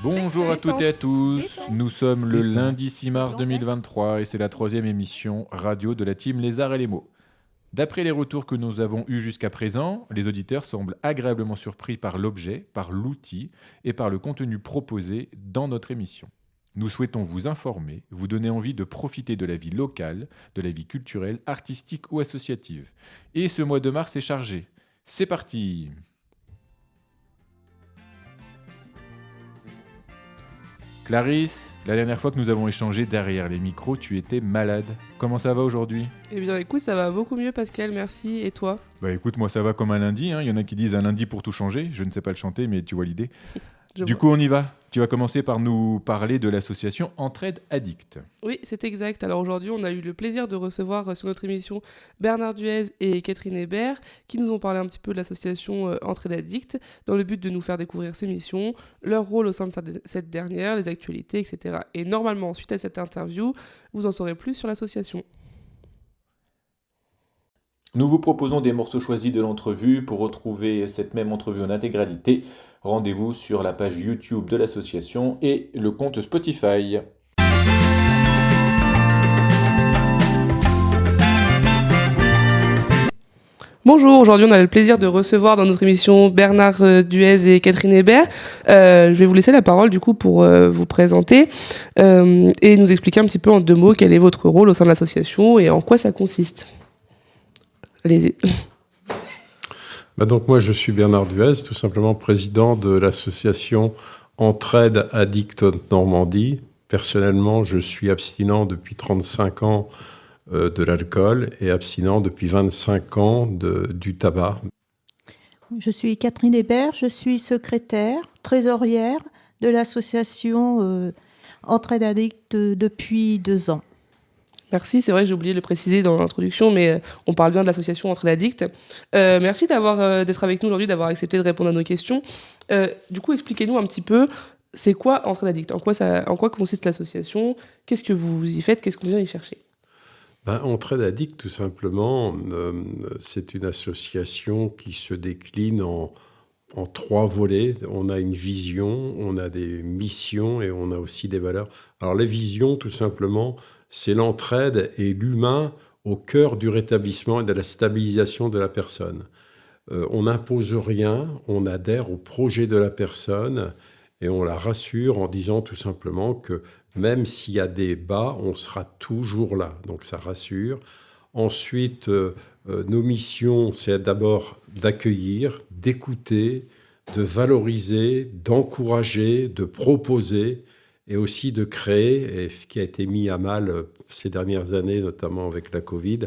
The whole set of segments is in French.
Bonjour à toutes et à tous, nous sommes le lundi 6 mars 2023 et c'est la 3e émission radio de la team Les Arts et les Mots. D'après les retours que nous avons eus jusqu'à présent, les auditeurs semblent agréablement surpris par l'objet, par l'outil et par le contenu proposé dans notre émission. Nous souhaitons vous informer, vous donner envie de profiter de la vie locale, de la vie culturelle, artistique ou associative. Et ce mois de mars est chargé. C'est parti! Clarisse, la dernière fois que nous avons échangé derrière les micros, tu étais malade. Comment ça va aujourd'hui ? Eh bien écoute, ça va beaucoup mieux Pascal, merci. Et toi ? Bah écoute, moi ça va comme un lundi. Il y en a qui disent un lundi pour tout changer. Je ne sais pas le chanter, mais tu vois l'idée. Du coup, on y va. Tu vas commencer par nous parler de l'association Entraide Addict. Oui, c'est exact. Alors aujourd'hui, on a eu le plaisir de recevoir sur notre émission Bernard Duez et Catherine Hébert qui nous ont parlé un petit peu de l'association Entraide Addict dans le but de nous faire découvrir ces missions, leur rôle au sein de cette dernière, les actualités, etc. Et normalement, suite à cette interview, vous en saurez plus sur l'association. Nous vous proposons des morceaux choisis de l'entrevue. Pour retrouver cette même entrevue en intégralité, rendez-vous sur la page YouTube de l'association et le compte Spotify. Bonjour, aujourd'hui on a le plaisir de recevoir dans notre émission Bernard Duez et Catherine Hébert. Je vais vous laisser la parole du coup pour vous présenter et nous expliquer un petit peu en 2 mots quel est votre rôle au sein de l'association et en quoi ça consiste. Allez-y. Donc moi je suis Bernard Duez, tout simplement président de l'association Entraide Addict Normandie. Personnellement, je suis abstinent depuis 35 ans de l'alcool et abstinent depuis 25 ans du tabac. Je suis Catherine Hébert, je suis secrétaire, trésorière de l'association Entraide Addict depuis 2 ans. Merci, c'est vrai, j'ai oublié de le préciser dans l'introduction, mais on parle bien de l'association Entraide Addict. Merci d'être avec nous aujourd'hui, d'avoir accepté de répondre à nos questions. Du coup, expliquez-nous un petit peu, c'est quoi Entraide Addict ? En quoi consiste l'association ? Qu'est-ce que vous y faites ? Qu'est-ce qu'on vient y chercher ? Entraide Addict, tout simplement, c'est une association qui se décline en 3 volets. On a une vision, on a des missions et on a aussi des valeurs. Alors les visions, tout simplement, c'est l'entraide et l'humain au cœur du rétablissement et de la stabilisation de la personne. On n'impose rien, on adhère au projet de la personne et on la rassure en disant tout simplement que même s'il y a des bas, on sera toujours là. Donc ça rassure. Ensuite, nos missions, c'est d'abord d'accueillir, d'écouter, de valoriser, d'encourager, de proposer et aussi de créer, et ce qui a été mis à mal ces dernières années, notamment avec la Covid,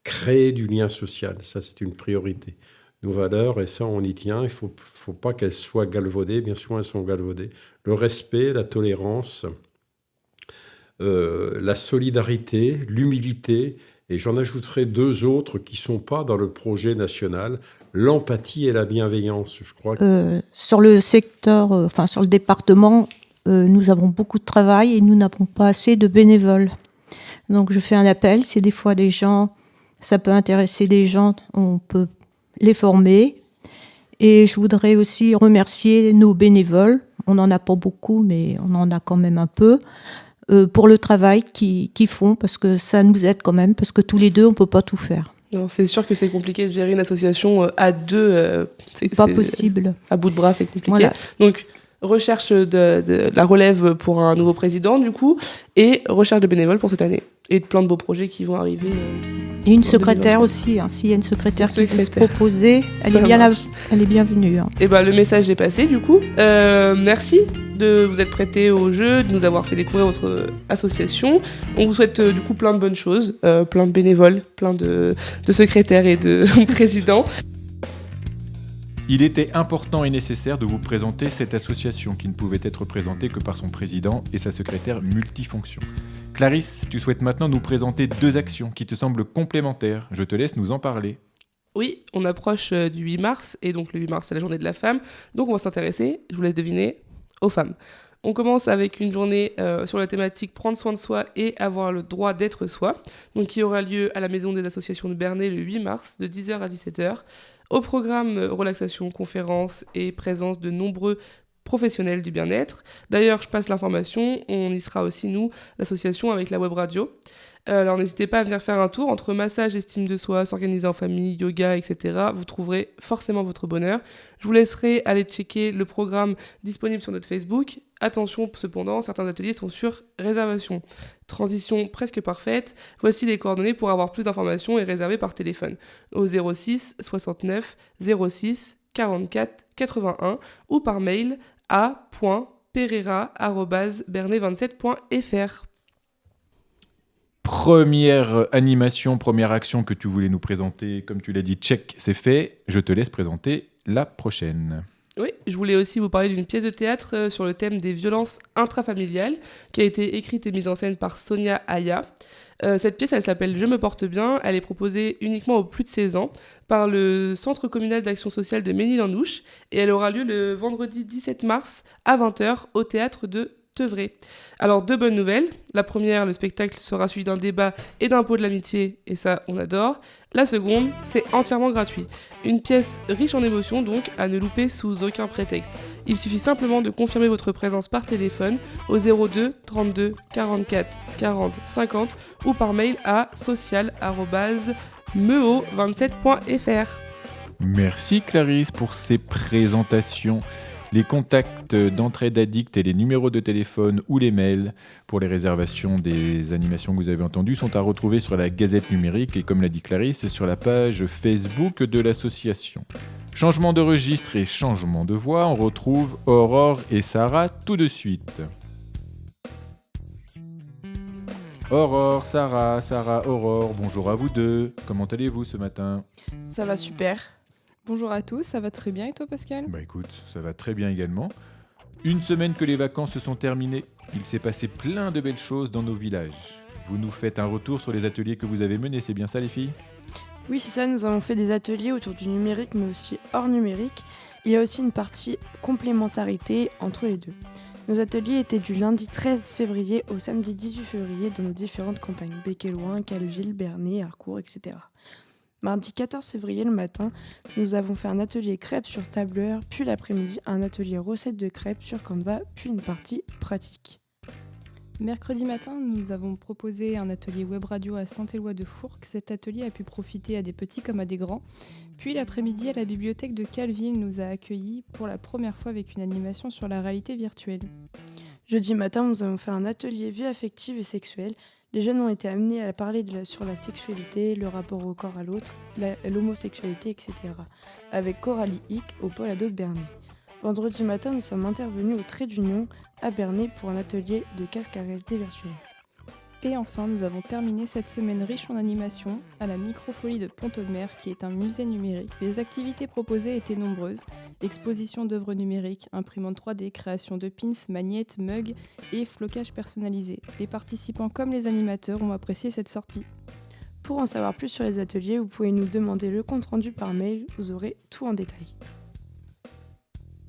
créer du lien social. Ça, c'est une priorité. Nos valeurs, et ça, on y tient. Il ne faut pas qu'elles soient galvaudées. Bien sûr, elles sont galvaudées. Le respect, la tolérance, la solidarité, l'humilité, et j'en ajouterai 2 autres qui ne sont pas dans le projet national, l'empathie et la bienveillance, je crois. Sur le secteur, sur le département, nous avons beaucoup de travail et nous n'avons pas assez de bénévoles. Donc je fais un appel, c'est des fois des gens, ça peut intéresser des gens, on peut les former. Et je voudrais aussi remercier nos bénévoles, on n'en a pas beaucoup, mais on en a quand même un peu, pour le travail qu'ils font, parce que ça nous aide quand même, parce que tous les deux, on ne peut pas tout faire. Non, c'est sûr que c'est compliqué de gérer une association à 2. C'est pas possible. À bout de bras, c'est compliqué. Voilà. Donc, recherche de la relève pour un nouveau président, du coup, et recherche de bénévoles pour cette année. Et de plein de beaux projets qui vont arriver. Et une secrétaire aussi. S'il y a une secrétaire qui veut se proposer, elle est bienvenue. Et le message est passé, du coup. Merci de vous être prêté au jeu, de nous avoir fait découvrir votre association. On vous souhaite du coup plein de bonnes choses, plein de bénévoles, plein de secrétaires et de présidents. Il était important et nécessaire de vous présenter cette association qui ne pouvait être présentée que par son président et sa secrétaire multifonction. Clarisse, tu souhaites maintenant nous présenter 2 actions qui te semblent complémentaires. Je te laisse nous en parler. Oui, on approche du 8 mars, et donc le 8 mars, c'est la journée de la femme. Donc on va s'intéresser, je vous laisse deviner, aux femmes. On commence avec une journée sur la thématique prendre soin de soi et avoir le droit d'être soi, donc qui aura lieu à la Maison des Associations de Bernay le 8 mars de 10h à 17h. Au programme, relaxation, conférences et présence de nombreux professionnels du bien-être. D'ailleurs, je passe l'information, on y sera aussi, nous, l'association avec la web radio. Alors n'hésitez pas à venir faire un tour entre massage, estime de soi, s'organiser en famille, yoga, etc. Vous trouverez forcément votre bonheur. Je vous laisserai aller checker le programme disponible sur notre Facebook. Attention cependant, certains ateliers sont sur réservation. Transition presque parfaite. Voici les coordonnées pour avoir plus d'informations et réserver par téléphone au 06 69 06 44 81 ou par mail à .pereira@bernay27.fr. Première animation, première action que tu voulais nous présenter, comme tu l'as dit, check, c'est fait. Je te laisse présenter la prochaine. Oui, je voulais aussi vous parler d'une pièce de théâtre sur le thème des violences intrafamiliales qui a été écrite et mise en scène par Sonia Aya. Cette pièce, elle s'appelle « Je me porte bien ». Elle est proposée uniquement aux plus de 16 ans par le Centre communal d'action sociale de Ménil-en-Ouche et elle aura lieu le vendredi 17 mars à 20h au théâtre de Teuvray. Alors, 2 bonnes nouvelles. La première, le spectacle sera suivi d'un débat et d'un pot de l'amitié, et ça, on adore. La seconde, c'est entièrement gratuit. Une pièce riche en émotions, donc, à ne louper sous aucun prétexte. Il suffit simplement de confirmer votre présence par téléphone au 02 32 44 40 50 ou par mail à social@meo27.fr. Merci Clarisse pour ces présentations. Les contacts d'Entraide Addict et les numéros de téléphone ou les mails pour les réservations des animations que vous avez entendues sont à retrouver sur la Gazette numérique et, comme l'a dit Clarisse, sur la page Facebook de l'association. Changement de registre et changement de voix, on retrouve Aurore et Sarah tout de suite. Aurore, Sarah, Aurore, bonjour à vous deux. Comment allez-vous ce matin ? Ça va super. Bonjour à tous, ça va très bien et toi Pascal ? Bah écoute, ça va très bien également. Une semaine que les vacances se sont terminées, il s'est passé plein de belles choses dans nos villages. Vous nous faites un retour sur les ateliers que vous avez menés, c'est bien ça les filles ? Oui c'est ça, nous avons fait des ateliers autour du numérique mais aussi hors numérique. Il y a aussi une partie complémentarité entre les deux. Nos ateliers étaient du lundi 13 février au samedi 18 février dans nos différentes campagnes, Béqueloin, Calville, Bernay, Harcourt, etc. Mardi 14 février le matin, nous avons fait un atelier crêpes sur tableur, puis l'après-midi un atelier recettes de crêpes sur Canva, puis une partie pratique. Mercredi matin, nous avons proposé un atelier web radio à Saint-Éloi-de-Fourques. Cet atelier a pu profiter à des petits comme à des grands. Puis l'après-midi, à la bibliothèque de Calville nous a accueillis pour la première fois avec une animation sur la réalité virtuelle. Jeudi matin, nous avons fait un atelier vie affective et sexuelle. Les jeunes ont été amenés à parler sur la sexualité, le rapport au corps à l'autre, l'homosexualité, etc. avec Coralie Hick au pôle ado de Bernay. Vendredi matin, nous sommes intervenus au Trait d'Union à Bernay pour un atelier de casque à réalité virtuelle. Et enfin, nous avons terminé cette semaine riche en animation à la Microfolie de Pont-Audemer, qui est un musée numérique. Les activités proposées étaient nombreuses. Exposition d'œuvres numériques, imprimantes 3D, création de pins, magnettes, mugs et flocage personnalisé. Les participants comme les animateurs ont apprécié cette sortie. Pour en savoir plus sur les ateliers, vous pouvez nous demander le compte-rendu par mail, vous aurez tout en détail.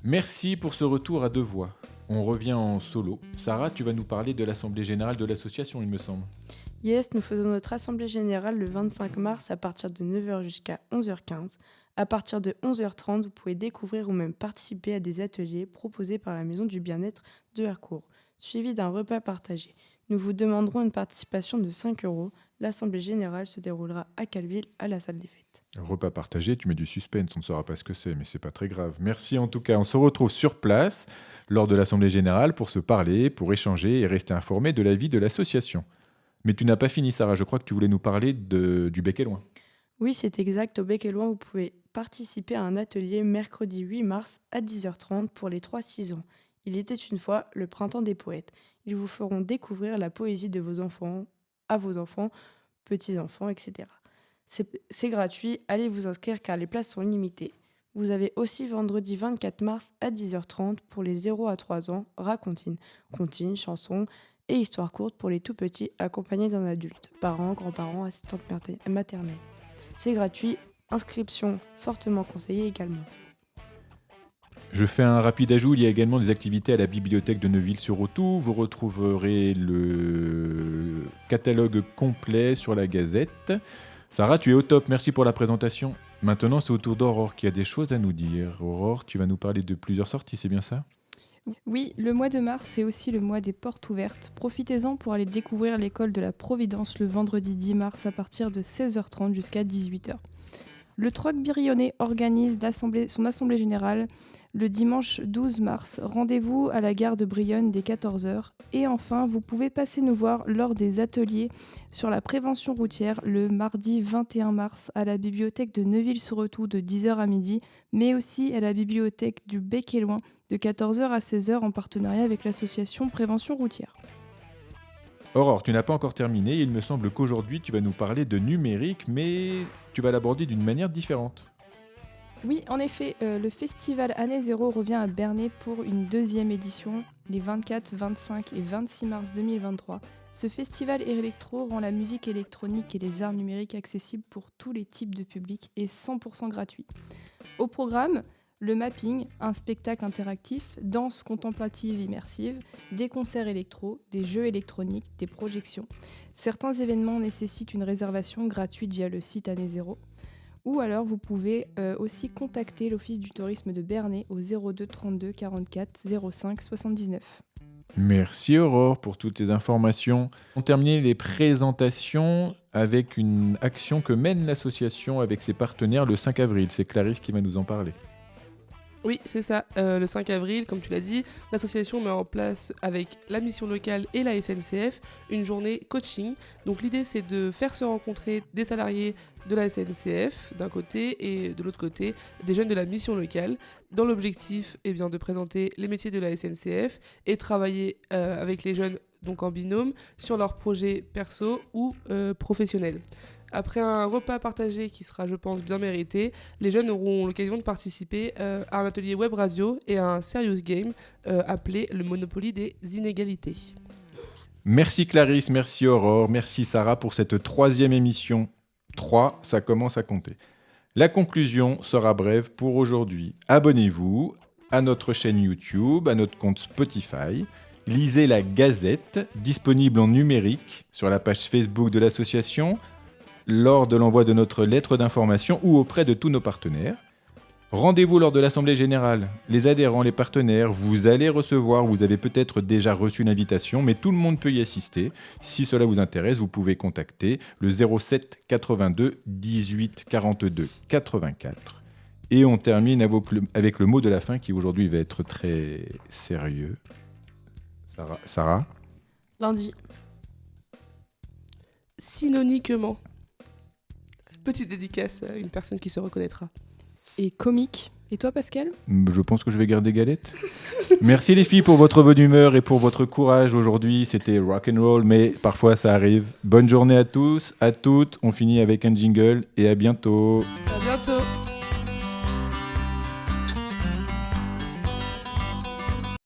Merci pour ce retour à 2 voix. On revient en solo. Sarah, tu vas nous parler de l'Assemblée Générale de l'association, il me semble. Yes, nous faisons notre Assemblée Générale le 25 mars à partir de 9h jusqu'à 11h15. À partir de 11h30, vous pouvez découvrir ou même participer à des ateliers proposés par la Maison du Bien-être de Harcourt, suivis d'un repas partagé. Nous vous demanderons une participation de 5 €. L'Assemblée Générale se déroulera à Calville, à la salle des fêtes. Repas partagé, tu mets du suspense, on ne saura pas ce que c'est, mais c'est pas très grave. Merci en tout cas, on se retrouve sur place lors de l'Assemblée Générale pour se parler, pour échanger et rester informé de la vie de l'association. Mais tu n'as pas fini Sarah, je crois que tu voulais nous parler du Bec et Loin. Oui, c'est exact, au Bec et Loin, vous pouvez participer à un atelier mercredi 8 mars à 10h30 pour les 3-6 ans. Il était une fois le printemps des poètes. Ils vous feront découvrir la poésie de vos enfants, à vos enfants, petits-enfants, etc. C'est gratuit, allez vous inscrire car les places sont limitées. Vous avez aussi vendredi 24 mars à 10h30 pour les 0 à 3 ans, racontine, comptines, chansons et histoires courtes pour les tout petits accompagnés d'un adulte, parents, grands-parents, assistantes maternelles. C'est gratuit, inscription fortement conseillée également. Je fais un rapide ajout, il y a également des activités à la bibliothèque de Neuville-sur-Autour. Vous retrouverez le catalogue complet sur la Gazette. Sarah, tu es au top, merci pour la présentation. Maintenant, c'est au tour d'Aurore qui a des choses à nous dire. Aurore, tu vas nous parler de plusieurs sorties, c'est bien ça ? Oui, le mois de mars, c'est aussi le mois des portes ouvertes. Profitez-en pour aller découvrir l'école de la Providence le vendredi 10 mars à partir de 16h30 jusqu'à 18h. Le Troc Birionnais organise son assemblée générale le dimanche 12 mars. Rendez-vous à la gare de Brionne dès 14h. Et enfin, vous pouvez passer nous voir lors des ateliers sur la prévention routière le mardi 21 mars à la bibliothèque de Neuville-sur-Autour de 10h à midi, mais aussi à la bibliothèque du Bec et Loin de 14h à 16h en partenariat avec l'association Prévention routière. Aurore, tu n'as pas encore terminé. Il me semble qu'aujourd'hui, tu vas nous parler de numérique, mais tu vas l'aborder d'une manière différente. Oui, en effet, le festival Année Zéro revient à Bernay pour une deuxième édition, les 24, 25 et 26 mars 2023. Ce festival électro rend la musique électronique et les arts numériques accessibles pour tous les types de publics et 100% gratuit. Au programme, le mapping, un spectacle interactif, danse contemplative immersive, des concerts électro, des jeux électroniques, des projections. Certains événements nécessitent une réservation gratuite via le site Année Zéro. Ou alors vous pouvez aussi contacter l'Office du tourisme de Bernay au 02 32 44 05 79. Merci Aurore pour toutes tes informations. On termine les présentations avec une action que mène l'association avec ses partenaires le 5 avril. C'est Clarisse qui va nous en parler. Oui, c'est ça. Le 5 avril, comme tu l'as dit, l'association met en place avec la mission locale et la SNCF une journée coaching. Donc l'idée, c'est de faire se rencontrer des salariés de la SNCF d'un côté et de l'autre côté des jeunes de la mission locale dans l'objectif de présenter les métiers de la SNCF et travailler avec les jeunes donc en binôme sur leurs projets perso ou professionnels. Après un repas partagé qui sera, je pense, bien mérité, les jeunes auront l'occasion de participer à un atelier web radio et à un serious game appelé le Monopoly des inégalités. Merci Clarisse, merci Aurore, merci Sarah pour cette 3e émission. 3, ça commence à compter. La conclusion sera brève pour aujourd'hui. Abonnez-vous à notre chaîne YouTube, à notre compte Spotify. Lisez la Gazette, disponible en numérique sur la page Facebook de l'association, lors de l'envoi de notre lettre d'information ou auprès de tous nos partenaires. Rendez-vous lors de l'Assemblée Générale. Les adhérents, les partenaires, vous allez recevoir, vous avez peut-être déjà reçu une invitation, mais tout le monde peut y assister. Si cela vous intéresse, vous pouvez contacter le 07 82 18 42 84. Et on termine avec le mot de la fin qui aujourd'hui va être très sérieux. Sarah ? Lundi. Synonyquement. Petite dédicace à une personne qui se reconnaîtra. Et comique. Et toi, Pascal ? Je pense que je vais garder galette. Merci les filles pour votre bonne humeur et pour votre courage aujourd'hui. C'était rock'n'roll, mais parfois ça arrive. Bonne journée à tous, à toutes. On finit avec un jingle et à bientôt.